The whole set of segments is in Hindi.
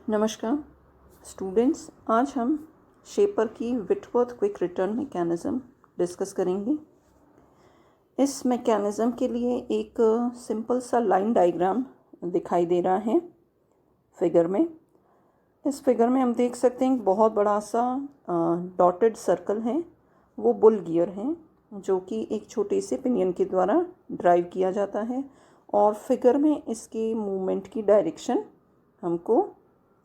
नमस्कार स्टूडेंट्स, आज हम शेपर की Whitworth quick return mechanism discuss करेंगे। इस मैकेनिज़्म के लिए एक सिंपल सा लाइन डायग्राम दिखाई दे रहा है फिगर में। इस फिगर में हम देख सकते हैं बहुत बड़ा सा डॉटेड सर्कल है, वो बुल गियर है जो कि एक छोटे से पिनियन के द्वारा ड्राइव किया जाता है। और फिगर में इसके मूवमेंट की डायरेक्शन हमको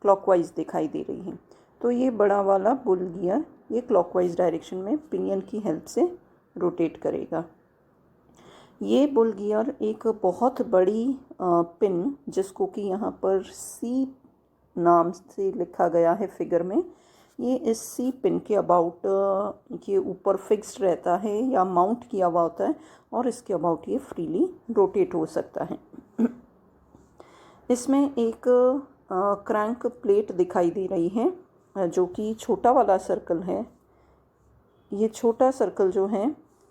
क्लॉकवाइज दिखाई दे रही है। तो ये बड़ा वाला बुल गियर ये क्लॉकवाइज डायरेक्शन में पिनियन की हेल्प से रोटेट करेगा। ये बुल गियर एक बहुत बड़ी पिन, जिसको कि यहाँ पर सी नाम से लिखा गया है फिगर में, ये इस सी पिन के अबाउट के ऊपर फिक्स्ड रहता है या माउंट किया हुआ होता है और इसके अबाउट ये फ्रीली रोटेट हो सकता है। इसमें एक क्रैंक प्लेट दिखाई दे रही है जो कि छोटा वाला सर्कल है। ये छोटा सर्कल जो है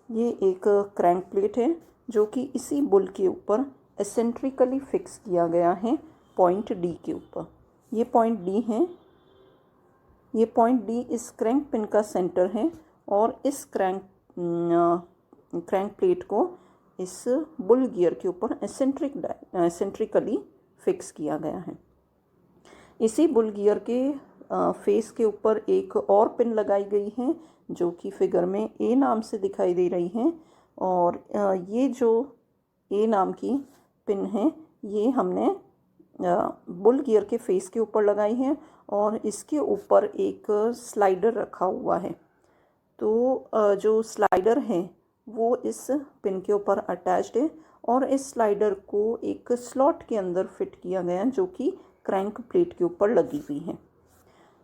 ये एक क्रैंक प्लेट है जो कि इसी बुल के ऊपर एसेंट्रिकली फिक्स किया गया है पॉइंट डी के ऊपर। ये पॉइंट डी है, ये पॉइंट डी इस क्रैंक पिन का सेंटर है और इस क्रैंक प्लेट को इस बुल गियर के ऊपर एसेंट्रिकली फिक्स किया गया है। इसी बुल गियर के फेस के ऊपर एक और पिन लगाई गई है जो कि फिगर में ए नाम से दिखाई दे रही है। और ये जो ए नाम की पिन है ये हमने बुल गियर के फेस के ऊपर लगाई है और इसके ऊपर एक स्लाइडर रखा हुआ है। तो जो स्लाइडर है वो इस पिन के ऊपर अटैच्ड है और इस स्लाइडर को एक स्लॉट के अंदर फिट किया गया जो कि क्रैंक प्लेट के ऊपर लगी हुई है।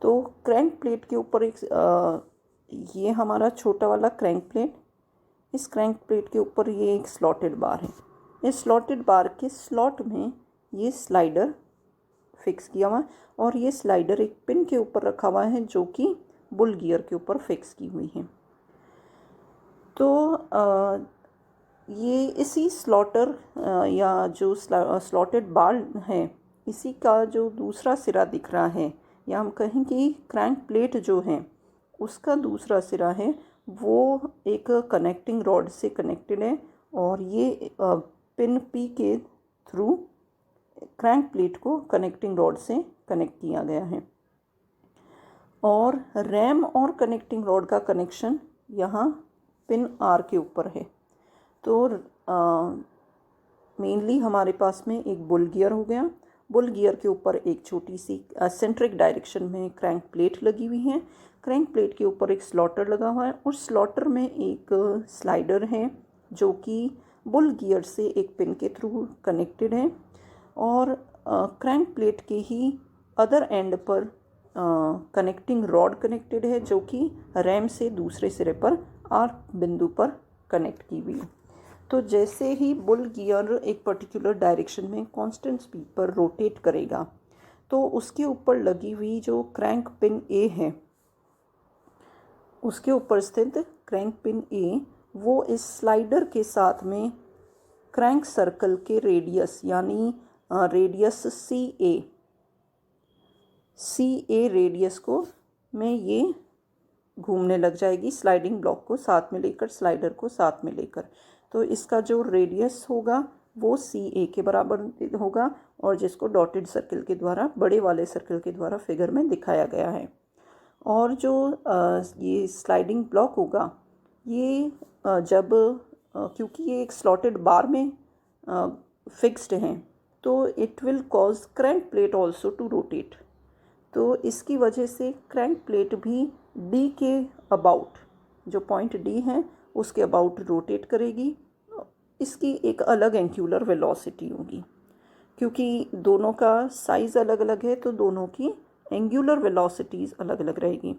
तो क्रैंक प्लेट के ऊपर ये हमारा छोटा वाला क्रैंक प्लेट, इस क्रैंक प्लेट के ऊपर ये एक स्लॉटेड बार है। इस स्लॉटेड बार के स्लॉट में ये स्लाइडर फिक्स किया हुआ है और ये स्लाइडर एक पिन के ऊपर रखा हुआ है जो कि बुल गियर के ऊपर फिक्स की हुई है। तो ये इसी स्लॉटर या जो स्लॉटेड बार है इसी का जो दूसरा सिरा दिख रहा है, या हम कहें कि क्रैंक प्लेट जो है उसका दूसरा सिरा है, वो एक कनेक्टिंग रॉड से कनेक्टेड है और ये पिन पी के थ्रू क्रैंक प्लेट को कनेक्टिंग रॉड से कनेक्ट किया गया है। और रैम और कनेक्टिंग रॉड का कनेक्शन यहाँ पिन आर के ऊपर है। तो मेनली हमारे पास में एक बुल गियर हो गया, बुल गियर के ऊपर एक छोटी सी सेंट्रिक डायरेक्शन में क्रैंक प्लेट लगी हुई है, क्रैंक प्लेट के ऊपर एक स्लॉटर लगा हुआ है और स्लॉटर में एक स्लाइडर है जो कि बुल गियर से एक पिन के थ्रू कनेक्टेड है। और क्रैंक प्लेट के ही अदर एंड पर कनेक्टिंग रॉड कनेक्टेड है जो कि रैम से दूसरे सिरे पर आर बिंदु पर कनेक्ट की हुई है। तो जैसे ही बुल गियर एक पर्टिकुलर डायरेक्शन में कांस्टेंट स्पीड पर रोटेट करेगा तो उसके ऊपर लगी हुई जो क्रैंक पिन ए है, उसके ऊपर स्थित क्रैंक पिन ए वो इस स्लाइडर के साथ में क्रैंक सर्कल के रेडियस यानी रेडियस सी ए रेडियस को में ये घूमने लग जाएगी, स्लाइडिंग ब्लॉक को साथ में लेकर, स्लाइडर को साथ में लेकर। तो इसका जो रेडियस होगा वो सी ए के बराबर होगा और जिसको डॉटेड सर्कल के द्वारा, बड़े वाले सर्कल के द्वारा फिगर में दिखाया गया है। और जो ये स्लाइडिंग ब्लॉक होगा ये क्योंकि ये एक स्लॉटेड बार में फिक्स्ड हैं तो it will cause crank plate also to rotate. तो इसकी वजह से क्रैंक प्लेट भी डी के अबाउट, जो पॉइंट डी है उसके अबाउट रोटेट करेगी। इसकी एक अलग एंगुलर वेलोसिटी होगी, क्योंकि दोनों का साइज़ अलग अलग है तो दोनों की एंगुलर वेलोसिटीज़ अलग अलग रहेगी।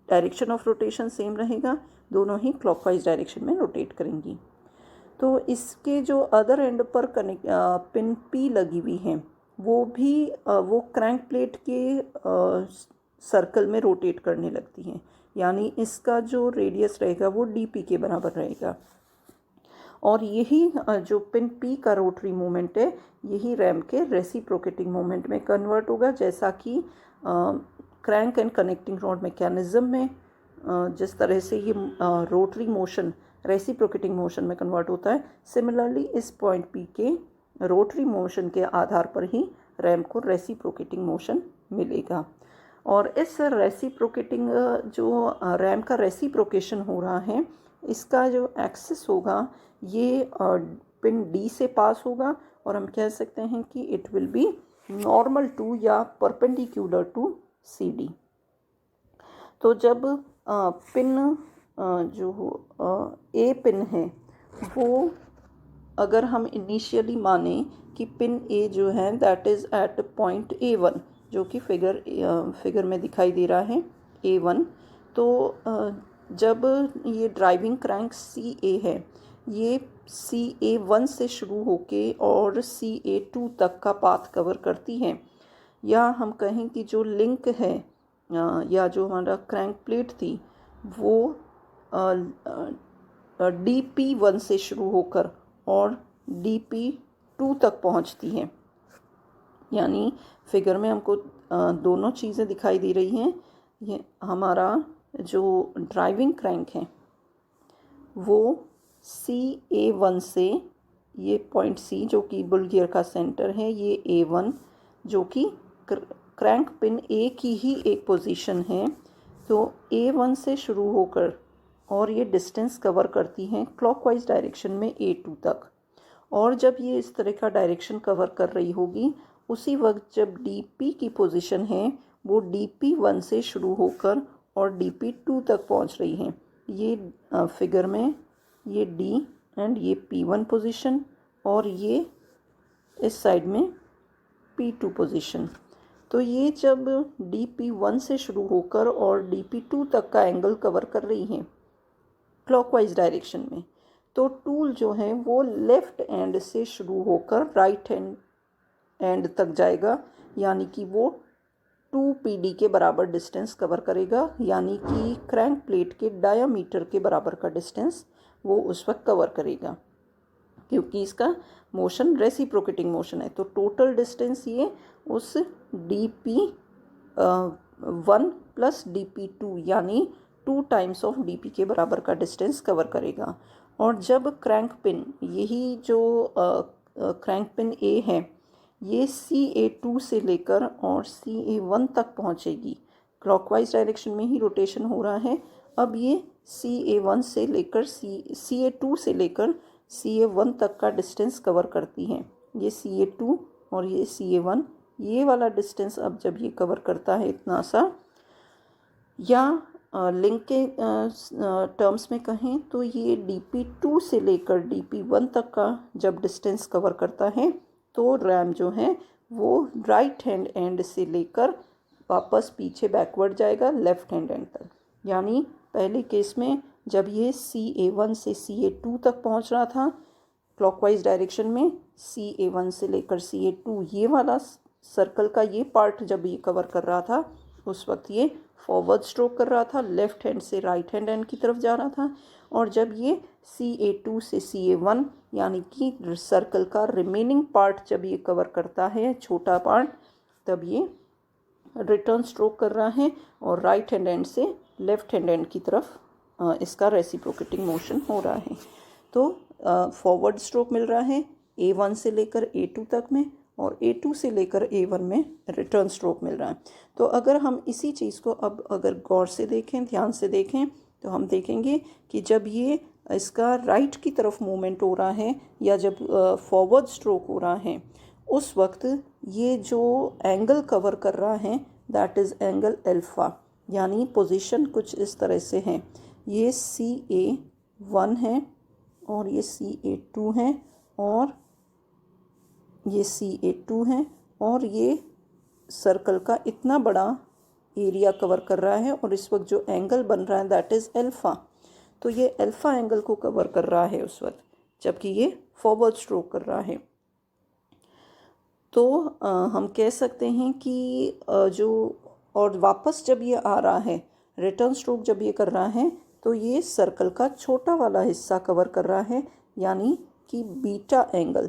डायरेक्शन ऑफ रोटेशन सेम रहेगा, दोनों ही क्लॉकवाइज डायरेक्शन में रोटेट करेंगी। तो इसके जो अदर एंड पर पिन पी लगी हुई है वो क्रैंक प्लेट के सर्कल में रोटेट करने लगती हैं, यानी इसका जो रेडियस रहेगा वो डी पी के बराबर रहेगा। और यही जो पिन P का रोटरी मोमेंट है यही रैम के रेसिप्रोकेटिंग मोमेंट में कन्वर्ट होगा, जैसा कि crank and connecting rod mechanism में जिस तरह से ये रोटरी मोशन रेसिप्रोकेटिंग मोशन में कन्वर्ट होता है, सिमिलरली इस पॉइंट P के रोटरी मोशन के आधार पर ही रैम को रेसिप्रोकेटिंग मोशन मिलेगा। और इस रेसिप्रोकेटिंग जो रैम का रेसिप्रोकेशन हो रहा है, इसका जो एक्सिस होगा ये पिन D से पास होगा, और हम कह सकते हैं कि it will be normal to या परपेंडिकुलर टू CD। तो जब पिन जो A पिन है वो अगर हम इनिशियली कि पिन A जो है that is eight point A1, जो कि फिगर में दिखाई दे रहा है A1, तो जब ये ड्राइविंग क्रैंक CA है ये CA1 से शुरू होके और CA2 तक का पाथ कवर करती है, या हम कहें कि जो लिंक है या जो हमारा क्रैंक प्लेट थी वो DP1 से शुरू होकर और DP2 तक पहुंचती है। यानी फिगर में हमको दोनों चीज़ें दिखाई दे रही हैं। ये हमारा जो ड्राइविंग क्रैंक है वो CA1 से, ये पॉइंट C जो कि बुल गियर का सेंटर है, ये A1 जो कि क्रैंक पिन A की ही एक पोजीशन है, तो A1 से शुरू होकर और ये डिस्टेंस कवर करती हैं क्लॉकवाइज डायरेक्शन में A2 तक। और जब ये इस तरह का डायरेक्शन कवर कर रही होगी उसी वक्त जब DP की पोजीशन है वो DP1 से शुरू होकर और DP2 तक पहुंच रही है। ये फिगर में ये D एंड ये P1 पोजीशन और ये इस साइड में P2 पोजीशन। तो ये जब DP1 से शुरू होकर और DP2 तक का एंगल कवर कर रही हैं क्लॉकवाइज डायरेक्शन में, तो टूल जो है वो लेफ़्ट एंड से शुरू होकर राइट एंड तक जाएगा, यानी कि वो 2PD के बराबर डिस्टेंस कवर करेगा, यानी कि क्रैंक प्लेट के डायामीटर के बराबर का डिस्टेंस वो उस वक्त कवर करेगा, क्योंकि इसका मोशन रेसिप्रोकेटिंग मोशन है। तो टोटल डिस्टेंस ये उस DP1 प्लस DP2 यानी 2 टाइम्स ऑफ DP के बराबर का डिस्टेंस कवर करेगा। और जब क्रैंक पिन, यही जो क्रैंक पिन A है, ये CA2 से लेकर और CA1 तक पहुंचेगी, क्लॉकवाइज डायरेक्शन में ही रोटेशन हो रहा है। अब ये CA2 से लेकर CA1 तक का डिस्टेंस कवर करती हैं। ये CA2 और ये CA1, ये वाला डिस्टेंस अब जब ये कवर करता है इतना सा, या लिंक के टर्म्स में कहें तो ये DP2 से लेकर DP1 तक का जब डिस्टेंस कवर करता है तो रैम जो है वो राइट हैंड एंड से लेकर वापस पीछे बैकवर्ड जाएगा लेफ़्ट हैंड एंड तक। यानी पहले केस में जब ये CA1 से CA2 तक पहुंच रहा था क्लॉकवाइज डायरेक्शन में, CA1 से लेकर CA2 ये वाला सर्कल का ये पार्ट जब ये कवर कर रहा था उस वक्त ये फॉरवर्ड स्ट्रोक कर रहा था, लेफ़्ट हैंड से राइट हैंड एंड की तरफ जा रहा था। और जब ये CA2 से CA1 यानी कि सर्कल का रिमेनिंग पार्ट जब ये कवर करता है, छोटा पार्ट, तब ये रिटर्न स्ट्रोक कर रहा है और राइट हैंड एंड से लेफ़्ट हैंड एंड की तरफ इसका रेसिप्रोकेटिंग मोशन हो रहा है। तो फॉरवर्ड स्ट्रोक मिल रहा है A1 से लेकर A2 तक में, और A2 से लेकर A1 में रिटर्न स्ट्रोक मिल रहा है। तो अगर हम इसी चीज़ को अब अगर गौर से देखें, ध्यान से देखें, तो हम देखेंगे कि जब ये इसका राइट की तरफ मूवमेंट हो रहा है या जब फॉरवर्ड स्ट्रोक हो रहा है, उस वक्त ये जो एंगल कवर कर रहा है दैट इज़ एंगल अल्फ़ा, यानी पोजीशन कुछ इस तरह से है। ये CA1 है और ये CA2 है और ये CA2 है, और ये सर्कल का इतना बड़ा एरिया कवर कर रहा है, और इस वक्त जो एंगल बन रहा है दैट इज़ अल्फ़ा। तो ये अल्फ़ा एंगल को कवर कर रहा है उस वक्त, जबकि ये फॉरवर्ड स्ट्रोक कर रहा है। तो हम कह सकते हैं कि और वापस जब ये आ रहा है, रिटर्न स्ट्रोक जब ये कर रहा है, तो ये सर्कल का छोटा वाला हिस्सा कवर कर रहा है, यानी कि बीटा एंगल,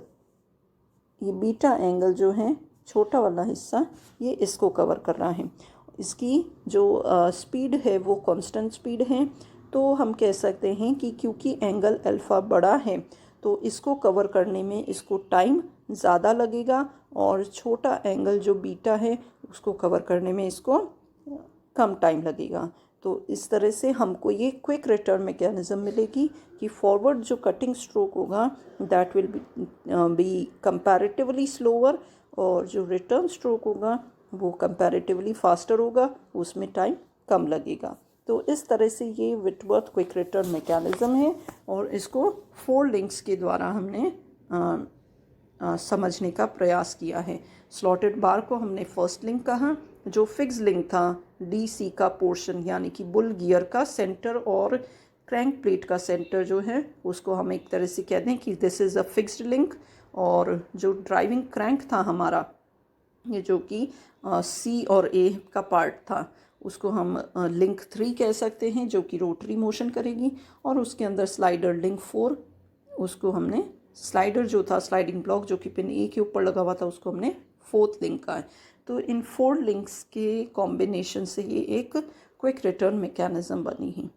ये बीटा एंगल जो है छोटा वाला हिस्सा, ये इसको कवर कर रहा है। इसकी जो स्पीड है वो कांस्टेंट स्पीड है। तो हम कह सकते हैं कि क्योंकि एंगल अल्फ़ा बड़ा है तो इसको कवर करने में इसको टाइम ज़्यादा लगेगा, और छोटा एंगल जो बीटा है उसको कवर करने में इसको कम टाइम लगेगा। तो इस तरह से हमको ये क्विक रिटर्न मैकेनिज़्म मिलेगी कि फॉरवर्ड जो कटिंग स्ट्रोक होगा that will be comparatively slower, और जो रिटर्न स्ट्रोक होगा वो कंपैरेटिवली फास्टर होगा, उसमें टाइम कम लगेगा। तो इस तरह से ये विटवर्थ क्विक रिटर्न मैकेनिज़्म है, और इसको 4 लिंक्स के द्वारा हमने समझने का प्रयास किया है। स्लॉटेड बार को हमने फर्स्ट लिंक कहा, जो फिक्स लिंक था DC का पोर्शन यानी कि बुल गियर का सेंटर और क्रैंक प्लेट का सेंटर जो है उसको हम एक तरह से कह दें कि this is a fixed link. और जो ड्राइविंग क्रैंक था हमारा, ये जो कि C और A का पार्ट था, उसको हम लिंक 3 कह सकते हैं, जो कि रोटरी मोशन करेगी। और उसके अंदर स्लाइडर लिंक 4, उसको हमने स्लाइडर जो था स्लाइडिंग ब्लॉक जो कि पिन A के ऊपर लगा हुआ था, उसको हमने 4th लिंक का है। तो इन 4 लिंक्स के कॉम्बिनेशन से ये एक क्विक रिटर्न मैकेनिज़्म बनी है।